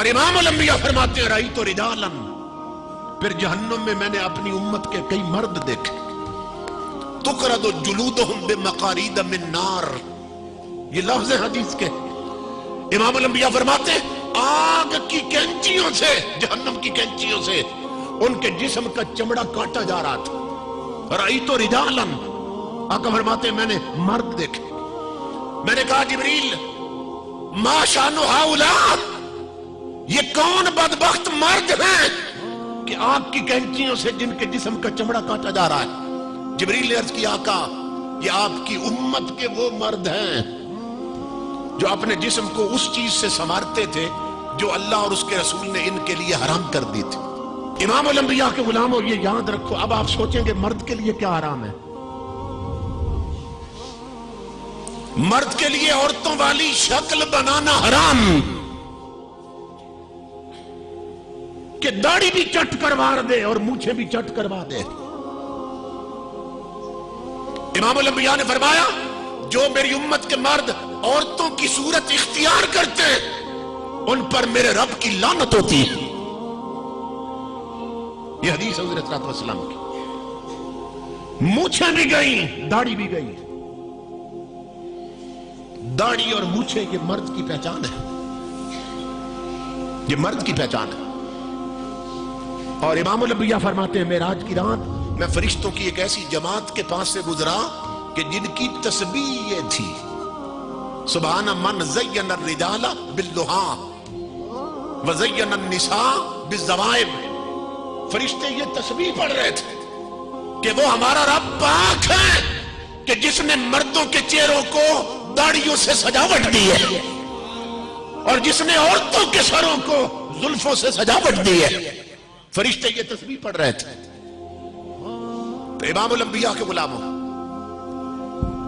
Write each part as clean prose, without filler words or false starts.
اور امام الانبیاء فرماتے ہیں رأیت رجالا، پھر جہنم میں میں نے اپنی امت کے کئی مرد دیکھے، تقرض جلودہم بمقارید من نار، یہ لفظ حدیث کے امام الانبیاء فرماتے ہیں آگ کی کینچیوں سے، جہنم کی کینچیوں سے ان کے جسم کا چمڑا کاٹا جا رہا تھا۔ رأیت رجالا، آقا فرماتے ہیں میں نے مرد دیکھے۔ میں نے کہا جبریل ما شان ہؤلاء، یہ کون بدبخت مرد ہیں کہ آگ کی کینچیوں سے جن کے جسم کا چمڑا کاٹا جا رہا ہے؟ جبریل نے عرض کیا آقا یہ آپ کی امت کے وہ مرد ہیں جو اپنے جسم کو اس چیز سے سنوارتے تھے جو اللہ اور اس کے رسول نے ان کے لیے حرام کر دی تھی۔ امام الانبیاء کے غلاموں یہ یاد رکھو، اب آپ سوچیں گے مرد کے لیے کیا حرام ہے؟ مرد کے لیے عورتوں والی شکل بنانا حرام، کہ داڑھی بھی چٹ کروا دے اور مونچھیں بھی چٹ کروا دے۔ امام الانبیاء نے فرمایا جو میری امت کے مرد عورتوں کی صورت اختیار کرتے ہیں ان پر میرے رب کی لعنت ہوتی ہے۔ یہ حدیث ہے حضرت صلی اللہ علیہ وسلم کی۔ مونچھیں بھی گئی، داڑھی بھی گئی۔ داڑھی اور مونچھیں یہ مرد کی پہچان ہے، یہ مرد کی پہچان ہے۔ اور امام الانبیاء فرماتے ہیں معراج کی رات میں فرشتوں کی ایک ایسی جماعت کے پاس سے گزرا کہ جن کی تسبیح یہ تھی سبحان من زین الرجال باللحا وزین النساء بالزوائب۔ فرشتے یہ تسبیح پڑھ رہے تھے کہ وہ ہمارا رب پاک ہے کہ جس نے مردوں کے چہروں کو داڑھیوں سے سجاوٹ دی ہے اور جس نے عورتوں کے سروں کو زلفوں سے سجاوٹ دی ہے۔ فرشتے یہ تسبیح پڑھ رہے تھے۔ تو امام الانبیاء کے غلاموں،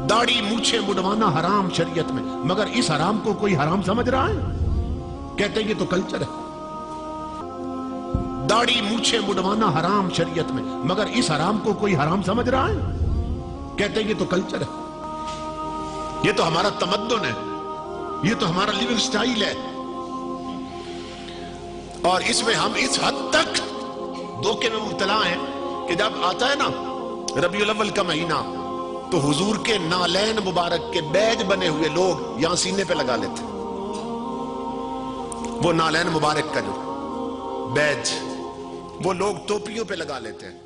داڑھی مونچھیں مڈوانا حرام شریعت میں، مگر اس حرام کو کوئی حرام سمجھ رہا ہے؟ کہتے ہیں یہ تو کلچر ہے۔ داڑھی مونچھیں مڈوانا حرام شریعت میں، مگر اس حرام کو کوئی حرام سمجھ رہا ہے؟ کہتے ہیں یہ تو کلچر ہے، یہ تو ہمارا تمدن ہے، یہ تو ہمارا لیونگ سٹائل ہے۔ اور اس میں ہم اس حد تک دھوکے میں مبتلا ہیں کہ جب آتا ہے نا ربیع الاول کا مہینہ تو حضور کے نالین مبارک کے بیج بنے ہوئے لوگ یہاں سینے پہ لگا لیتے، وہ نالین مبارک کا جو بیج وہ لوگ ٹوپیوں پہ لگا لیتے ہیں۔